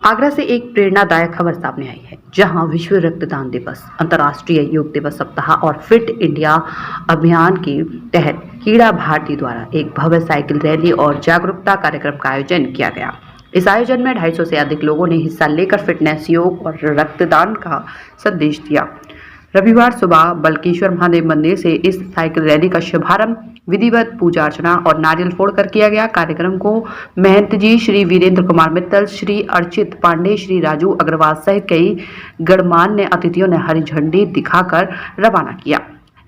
आगरा से एक प्रेरणादायक खबर सामने आई है, जहां विश्व रक्तदान दिवस, अंतर्राष्ट्रीय योग दिवस सप्ताह और फिट इंडिया अभियान के तहत कीड़ा भारती द्वारा एक भव्य साइकिल रैली और जागरूकता कार्यक्रम का आयोजन किया गया। इस आयोजन में 250 से अधिक लोगों ने हिस्सा लेकर फिटनेस, योग और रक्तदान का संदेश दिया। रविवार सुबह बल्केश्वर महादेव मंदिर से इस साइकिल रैली का शुभारंभ विधिवत पूजा अर्चना और नारियल फोड़कर किया गया। कार्यक्रम को महंत जी श्री वीरेंद्र कुमार मित्तल, श्री अर्चित पांडे, श्री राजू अग्रवाल सहित कई गणमान्य अतिथियों ने हरी झंडी दिखाकर रवाना किया।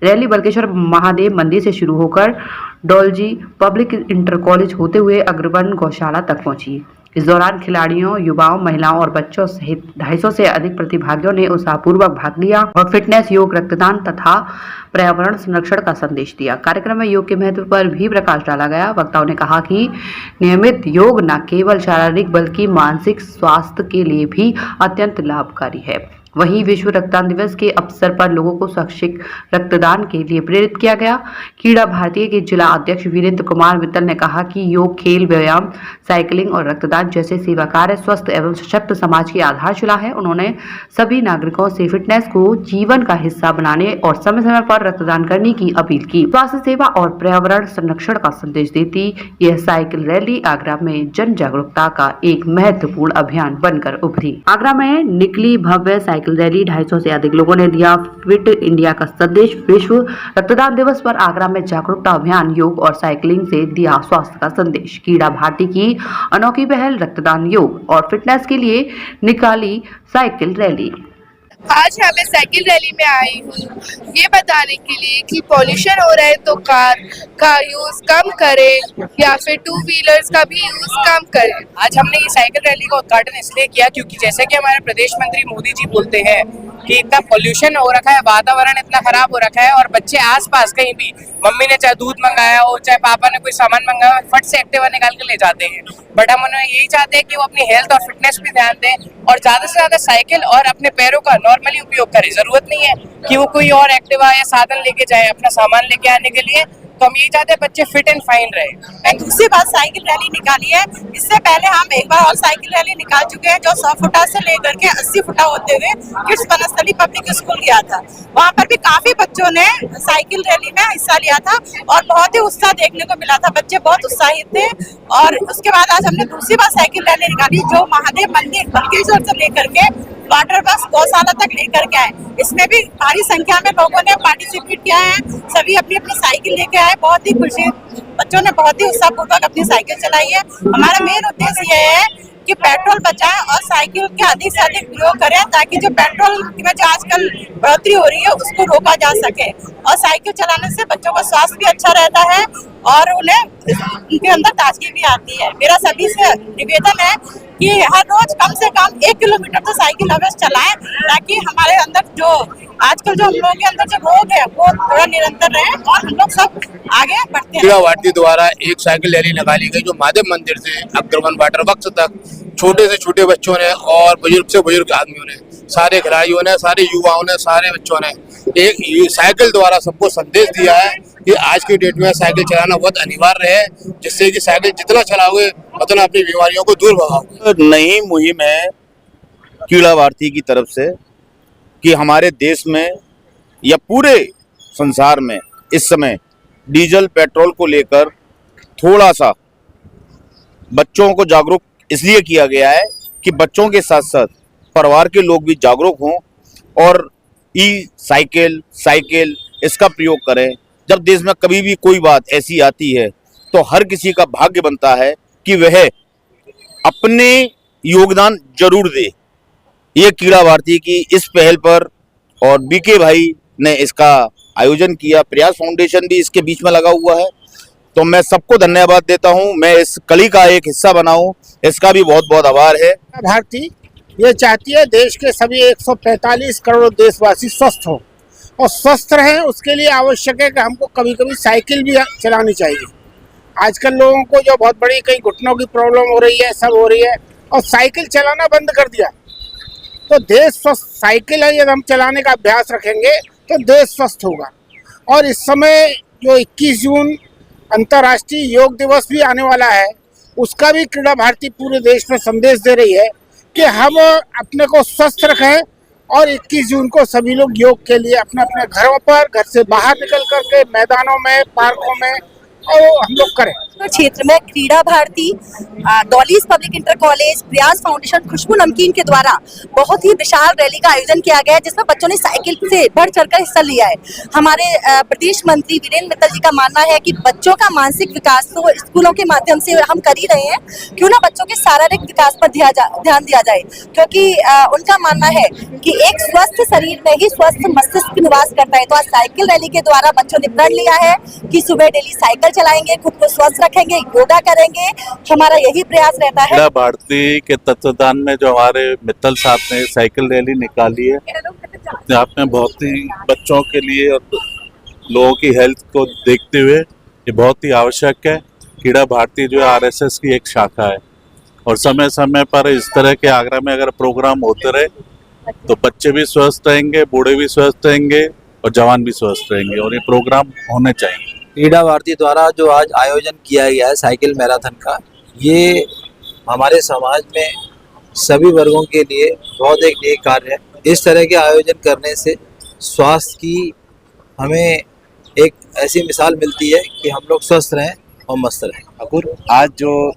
रैली बल्केश्वर महादेव मंदिर से शुरू होकर डोलजी पब्लिक इंटर कॉलेज होते हुए अग्रवन गौशाला तक पहुंची। इस दौरान खिलाड़ियों, युवाओं, महिलाओं और बच्चों सहित 250 से अधिक प्रतिभागियों ने उत्साहपूर्वक भाग लिया और फिटनेस, योग, रक्तदान तथा पर्यावरण संरक्षण का संदेश दिया। कार्यक्रम में योग के महत्व पर भी प्रकाश डाला गया। वक्ताओं ने कहा कि नियमित योग न केवल शारीरिक बल्कि मानसिक स्वास्थ्य के लिए भी अत्यंत लाभकारी है। वहीं विश्व रक्तदान दिवस के अवसर पर लोगों को स्वैच्छिक रक्तदान के लिए प्रेरित किया गया। कीड़ा भारतीय के जिला अध्यक्ष वीरेंद्र कुमार मित्तल ने कहा कि योग, खेल, व्यायाम, साइकिलिंग और रक्तदान जैसे सेवा कार्य स्वस्थ एवं सशक्त समाज की आधारशिला है। उन्होंने सभी नागरिकों से फिटनेस को जीवन का हिस्सा बनाने और समय समय पर रक्तदान करने की अपील की। स्वास्थ्य सेवा और पर्यावरण संरक्षण का संदेश देती यह साइकिल रैली आगरा में जन जागरूकता का एक महत्वपूर्ण अभियान बनकर उभरी। आगरा में निकली भव्य साइकिल रैली 250 से अधिक लोगों ने दिया फिट इंडिया का संदेश। विश्व रक्तदान दिवस पर आगरा में जागरूकता अभियान, योग और साइकिलिंग से दिया स्वास्थ्य का संदेश। कीड़ा भारती की अनोखी पहल रक्तदान, योग और फिटनेस के लिए निकाली साइकिल रैली। आज यहाँ मैं साइकिल रैली में आई हूँ ये बताने के लिए कि पॉल्यूशन हो रहा है तो कार का यूज कम करें या फिर टू व्हीलर्स का भी यूज कम करें। आज हमने ये साइकिल रैली का उद्घाटन इसलिए किया क्योंकि जैसे कि हमारे प्रदेश मंत्री मोदी जी बोलते हैं कि इतना पॉल्यूशन हो रखा है, वातावरण इतना खराब हो रखा है और बच्चे आसपास कहीं भी, मम्मी ने चाहे दूध मंगाया हो, चाहे पापा ने कोई सामान मंगाया हो, फट से एक्टिवा निकाल के ले जाते हैं। बट हम उन्हें यही चाहते हैं कि वो अपनी हेल्थ और फिटनेस पे ध्यान दें और ज्यादा से ज्यादा साइकिल और अपने पैरों का नॉर्मली उपयोग करें। जरूरत नहीं है कि वो कोई और एक्टिवा या साधन लेके जाए अपना सामान लेके आने के लिए। तो हम यही चाहते हैं बच्चे फिट एंड फाइन रहे। दूसरी बार साइकिल रैली निकाली है। इससे पहले हम एक बार और साइकिल रैली निकाल चुके हैं जो 100 फुटा से लेकर के 80 फुटा होते हुए किड्स बनस्थली पब्लिक स्कूल गया था। वहाँ पर भी काफी बच्चों ने साइकिल रैली में हिस्सा लिया था और बहुत ही उत्साह देखने को मिला था। बच्चे बहुत उत्साहित थे। और उसके बाद आज हमने दूसरी बार साइकिल रैली निकाली जो महादेव मंदिर बल्केश्वर से लेकर के वाटर बस गौशाला तक लेकर के आए। इसमें भी भारी संख्या में लोगों ने पार्टिसिपेट किया है। सभी अपनी अपनी साइकिल लेके आए। बहुत ही खुशी, बच्चों ने बहुत ही उत्साहपूर्वक अपनी साइकिल चलाई है। हमारा मेन उद्देश्य यह है कि पेट्रोल बचाएं और साइकिल के अधिक से अधिक प्रयोग करें ताकि जो पेट्रोल में जो आजकल बढ़ोतरी हो रही है उसको रोका जा सके। और साइकिल चलाने से बच्चों का स्वास्थ्य भी अच्छा रहता है और उन्हें उनके अंदर ताजगी भी आती है। मेरा सभी से निवेदन है कि हर रोज कम से कम 1 किलोमीटर तो साइकिल अवश्य चलाएं ताकि हमारे अंदर जो आजकल जो हम लोगों के अंदर जो रोग है वो थोड़ा निरंतर रहे और हम लोग सब आगे बढ़ते हैं। कीड़ा भारती द्वारा एक साइकिल रैली निकाली गई जो महादेव मंदिर से अग्रवन वाटर वर्क्स तक छोटे से छोटे बच्चों ने और बुजुर्ग से बुजुर्ग आदमियों ने, सारे खिलाड़ियों ने, सारे युवाओं ने, सारे बच्चों ने एक साइकिल द्वारा सबको संदेश दिया है कि आज की डेट में साइकिल चलाना बहुत अनिवार्य है, जिससे कि साइकिल जितना चलाओगे उतना अपनी बीमारियों को दूर भगाओगे। नई मुहिम है कीड़ा भारती की तरफ से कि हमारे देश में या पूरे संसार में इस समय डीजल पेट्रोल को लेकर थोड़ा सा बच्चों को जागरूक इसलिए किया गया है कि बच्चों के साथ साथ परिवार के लोग भी जागरूक हों और साइकिल इसका प्रयोग करें। जब देश में कभी भी कोई बात ऐसी आती है तो हर किसी का भाग्य बनता है कि वह अपने योगदान जरूर दे। ये कीड़ा भारती की इस पहल पर और बीके भाई ने इसका आयोजन किया, प्रयास फाउंडेशन भी इसके बीच में लगा हुआ है, तो मैं सबको धन्यवाद देता हूं। मैं इस कली का एक हिस्सा बना हूं, इसका भी बहुत बहुत आभार है। भारती ये चाहती है देश के सभी 145 करोड़ देशवासी स्वस्थ हों और स्वस्थ रहें। उसके लिए आवश्यक है कि हमको कभी कभी साइकिल भी चलानी चाहिए। आजकल लोगों को जो बहुत बड़ी कई घुटनों की प्रॉब्लम हो रही है, सब हो रही है और साइकिल चलाना बंद कर दिया तो देश स्वस्थ। साइकिल है यदि हम चलाने का अभ्यास रखेंगे तो देश स्वस्थ होगा। और इस समय जो 21 जून अंतर्राष्ट्रीय योग दिवस भी आने वाला है, उसका भी कीड़ा भारती पूरे देश में संदेश दे रही है कि हम अपने को स्वस्थ रखें और 21 जून को सभी लोग योग के लिए अपने अपने घरों पर, घर से बाहर निकल करके मैदानों में, पार्कों में और हम लोग करें। क्षेत्र में क्रीड़ा Bharti, Dolly's public inter college, प्रयास फाउंडेशन, खुशबू नमकीन के द्वारा बहुत ही विशाल रैली का आयोजन किया गया है, जिसमें बच्चों ने साइकिल से बढ़ चढ़कर हिस्सा लिया है। हमारे प्रदेश मंत्री वीरेंद्र मित्तल जी का मानना है कि बच्चों का मानसिक विकास तो स्कूलों के माध्यम से हम कर ही रहे हैं, क्यों ना बच्चों के शारीरिक विकास पर ध्यान दिया जाए, क्योंकि उनका मानना है कि एक स्वस्थ शरीर में ही स्वस्थ मस्तिष्क निवास करता है। तो आज साइकिल रैली के द्वारा बच्चों ने प्रण लिया है कि सुबह डेली साइकिल चलाएंगे, खुद को स्वस्थ रखेंगे, योगा करेंगे। हमारा यही प्रयास रहता है। क्रीड़ा भारती के तत्वाधान में जो हमारे मित्तल साहब ने साइकिल रैली निकाली है, आपने बहुत ही बच्चों के लिए और लोगों की हेल्थ को देखते हुए ये बहुत ही आवश्यक है। क्रीड़ा भारती जो है आरएसएस की एक शाखा है और समय समय पर इस तरह के आगरा में अगर प्रोग्राम होते रहे तो बच्चे भी स्वस्थ रहेंगे, बूढ़े भी स्वस्थ रहेंगे और जवान भी स्वस्थ रहेंगे और ये प्रोग्राम होने चाहिए। क्रीड़ा भारती द्वारा जो आज आयोजन किया गया है साइकिल मैराथन का, ये हमारे समाज में सभी वर्गों के लिए बहुत एक नई कार्य है। इस तरह के आयोजन करने से स्वास्थ्य की हमें एक ऐसी मिसाल मिलती है कि हम लोग स्वस्थ रहें और मस्त रहें। अकुर, आज जो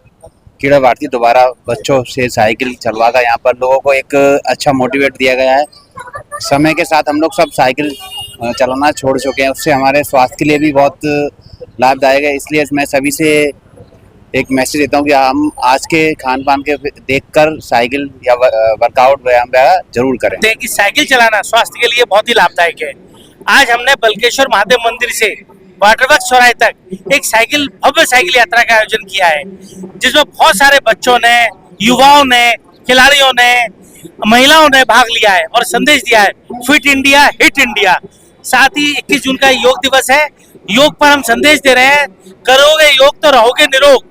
क्रीड़ा भारती दोबारा बच्चों से साइकिल चलवाकर यहाँ पर लोगों को एक अच्छा मोटिवेट दिया गया है। समय के साथ हम लोग सब साइकिल चलाना छोड़ चुके हैं, उससे हमारे स्वास्थ्य के लिए भी बहुत लाभदायक है। इसलिए मैं सभी से एक मैसेज देता हूँ कि हम आज के खान पान के देखकर साइकिल या वर्कआउट व्यायाम जरूर करें। कि साइकिल चलाना स्वास्थ्य के लिए बहुत ही लाभदायक है। आज हमने बल्केश्वर महादेव मंदिर से वाटरवर्क्स चौराहे तक एक भव्य साइकिल यात्रा का आयोजन किया है, जिसमें बहुत सारे बच्चों ने, युवाओं ने, खिलाड़ियों ने, महिलाओं ने भाग लिया है और संदेश दिया है, फिट इंडिया हिट इंडिया। साथ ही 21 जून का योग दिवस है। योग पर हम संदेश दे रहे हैं, करोगे योग तो रहोगे निरोग,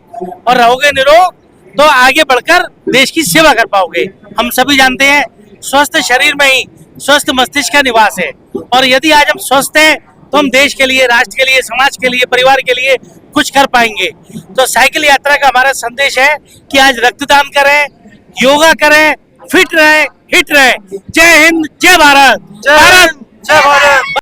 और रहोगे निरोग तो आगे बढ़कर देश की सेवा कर पाओगे। हम सभी जानते हैं स्वस्थ शरीर में ही स्वस्थ मस्तिष्क का निवास है, और यदि आज हम स्वस्थ हैं तो हम देश के लिए, राष्ट्र के लिए, समाज के लिए, परिवार के लिए कुछ कर पाएंगे। तो साइकिल यात्रा का हमारा संदेश है कि आज रक्तदान करें, योगा करें, फिट रहें, हिट रहें। जय हिंद, जय भारत। जय भारत।